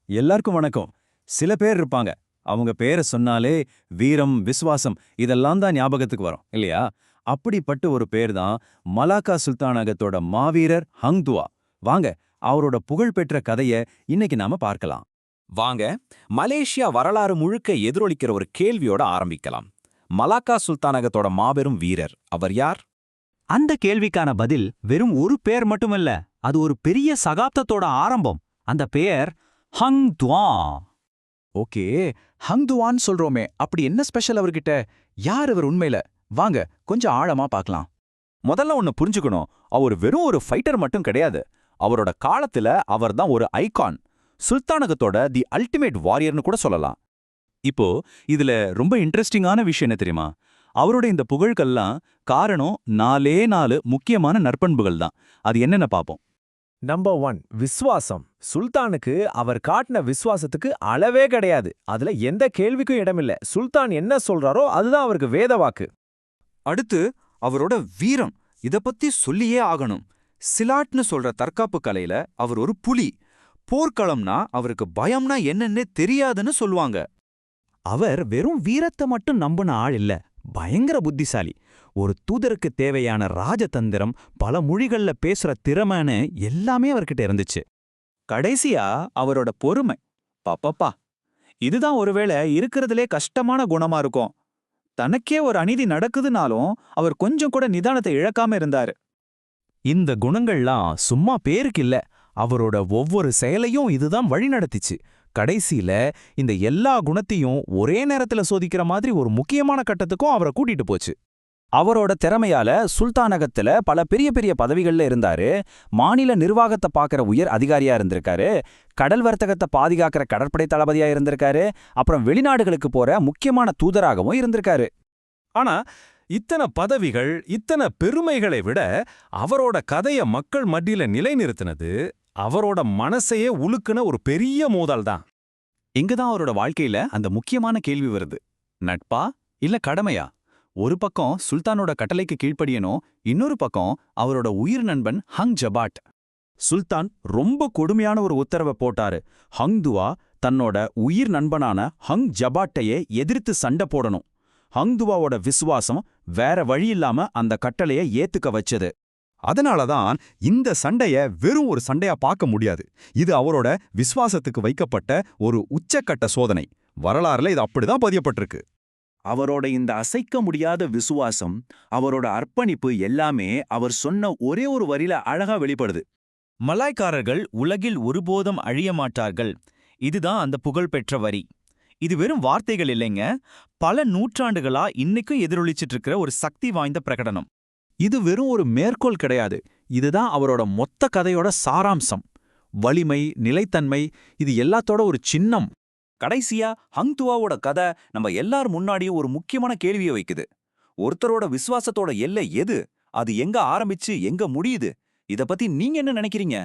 எல்லாருக்கும் வணக்கம். சில பேர் இருப்பாங்க. அவங்க பேரை சொன்னாலே வீரம், விசுவாசம் இதெல்லாம் தான் ஞாபகத்துக்கு வரும் இல்லையா? அப்படிப்பட்ட ஒரு பேர் தான் மலாக்கா சுல்தானகத்தோட மாவீரர் ஹங்துவா. வாங்க, அவரோட புகழ்பெற்ற கதைய இன்னைக்கு நாம பார்க்கலாம். வாங்க, மலேசியா வரலாறு முழுக்க எதிரொலிக்கிற ஒரு கேள்வியோட ஆரம்பிக்கலாம். மலாக்கா சுல்தானகத்தோட மாபெரும் வீரர் அவர் யார்? அந்த கேள்விக்கான பதில் வெறும் ஒரு பேர் மட்டுமல்ல, அது ஒரு பெரிய சகாப்தத்தோட ஆரம்பம். அந்த பெயர் ஹங்துவா. ஓகே, ஹங்துவான் சொல்றோமே, அப்படி என்ன ஸ்பெஷல் அவர்கிட்ட? யார் அவர் உண்மையில? வாங்க கொஞ்சம் ஆழமா பார்க்கலாம். முதல்ல ஒன்னு புரிஞ்சுக்கணும், அவர் வெறும் ஒரு ஃபைட்டர் மட்டும் கிடையாது. அவரோட காலத்துல அவர் தான் ஒரு ஐகான். சுல்தானகத்தோட தி அல்டிமேட் வாரியர்னு கூட சொல்லலாம். இப்போ இதுல ரொம்ப இன்ட்ரெஸ்டிங்கான விஷயம் என்ன தெரியுமா? அவரோட இந்த புகழ்கெல்லாம் காரணம் 4 முக்கியமான நற்பண்புகள் தான். அது என்னென்ன பாப்போம். நம்பர் 1 விஸ்வாசம். சுல்தானுக்கு அவர் காட்டின விசுவாசத்துக்கு அளவே கிடையாது. அதுல எந்த கேள்விக்கும் இடமில்ல. சுல்தான் என்ன சொல்றாரோ அதுதான் அவருக்கு வேத வாக்கு. அடுத்து அவரோட வீரம். இத பத்தி சொல்லியே ஆகணும். சிலாட்னு சொல்ற தற்காப்பு கலையில அவர் ஒரு புலி. போர்க்களம்னா அவருக்கு பயம்னா என்னன்னே தெரியாதுன்னு சொல்லுவாங்க. அவர் வெறும் வீரத்தை மட்டும் நம்பின ஆள் இல்ல, பயங்கர புத்திசாலி. ஒரு தூதருக்கு தேவையான ராஜதந்திரம், பல மொழிகள்ல பேசுற திறமைன்னு எல்லாமே அவர்கிட்ட இருந்துச்சு. கடைசியா அவரோட பொறுமை. பாப்பப்பா, இதுதான் ஒருவேளை இருக்கிறதுலே கஷ்டமான குணமா இருக்கும். தனக்கே ஒரு அநீதி நடக்குதுனாலும் அவர் கொஞ்சம் கூட நிதானத்தை இழக்காம இருந்தாரு. இந்த குணங்கள்லாம் சும்மா பேருக்கு இல்ல, அவரோட ஒவ்வொரு செயலையும் இதுதான் வழிநடத்திச்சு. கடைசியில இந்த எல்லா குணத்தையும் ஒரே நேரத்துல சோதிக்கிற மாதிரி ஒரு முக்கியமான கட்டத்துக்கும் அவரை கூட்டிட்டு போச்சு. அவரோட திறமையால சுல்தானகத்துல பல பெரிய பெரிய பதவிகள்ல இருந்தாரு. மாநில நிர்வாகத்தை பார்க்கற உயர் அதிகாரியா இருந்திருக்காரு. கடல் வர்த்தகத்தை பாதுகாக்கிற கடற்படை தளபதியா இருந்திருக்காரு. அப்புறம் வெளிநாடுகளுக்கு போற முக்கியமான தூதராகவும் இருந்திருக்காரு. ஆனா இத்தனை பதவிகள், இத்தனை பெருமைகளை விட அவரோட கதைய மக்கள் மத்தியில நிலைநிறுத்தினது, அவரோட மனசையே உலுக்குன ஒரு பெரிய மோதல் தான். இங்கதான் அவரோட வாழ்க்கையில அந்த முக்கியமான கேள்வி வருது. நட்பா இல்ல கடமையா? ஒரு பக்கம் சுல்தானோட கட்டளைக்கு கீழ்ப்படியணும், இன்னொரு பக்கம் அவரோட உயிர் நண்பன் ஹங் ஜபாட். சுல்தான் ரொம்ப கொடுமையான ஒரு உத்தரவை போட்டாரு. ஹங்துவா தன்னோட உயிர் நண்பனான ஹங் ஜபாட்டையே எதிர்த்து சண்டை போடணும். ஹங்துவாவோட விசுவாசம் வேற வழியில்லாம அந்த கட்டளைய ஏத்துக்க வச்சது. அதனாலதான் இந்த சண்டைய வெறும் ஒரு சண்டையா பார்க்க முடியாது. இது அவரோட விசுவாசத்துக்கு வைக்கப்பட்ட ஒரு உச்சக்கட்ட சோதனை. வரலாறுல இது அப்படிதான் பதியப்பட்டிருக்கு. அவரோட இந்த அசைக்க முடியாத விசுவாசம், அவரோட அர்ப்பணிப்பு எல்லாமே அவர் சொன்ன ஒரே ஒரு வரியில அழகா வெளிப்படுது. மலாய்க்காரர்கள் உலகில் ஒருபோதும் அழிய மாட்டார்கள். இதுதான் அந்த புகழ்பெற்ற வரி. இது வெறும் வார்த்தைகள் இல்லைங்க, பல நூற்றாண்டுகளா இன்னைக்கும் எதிரொலிச்சிட்டு இருக்கிற ஒரு சக்தி வாய்ந்த பிரகடனம். இது வெறும் ஒரு மேற்கோள் கிடையாது, இதுதான் அவரோட மொத்த கதையோட சாராம்சம். வலிமை, நிலைத்தன்மை, இது எல்லாத்தோட ஒரு சின்னம். கடைசியா ஹங்துவாவோட கதை நம்ம எல்லார் முன்னாடியும் ஒரு முக்கியமான கேள்வியை வைக்குது. ஒருத்தரோட விசுவாசத்தோட எல்லை எது? அது எங்க ஆரம்பிச்சு எங்க முடியுது? இத பத்தி நீங்க என்ன நினைக்கிறீங்க?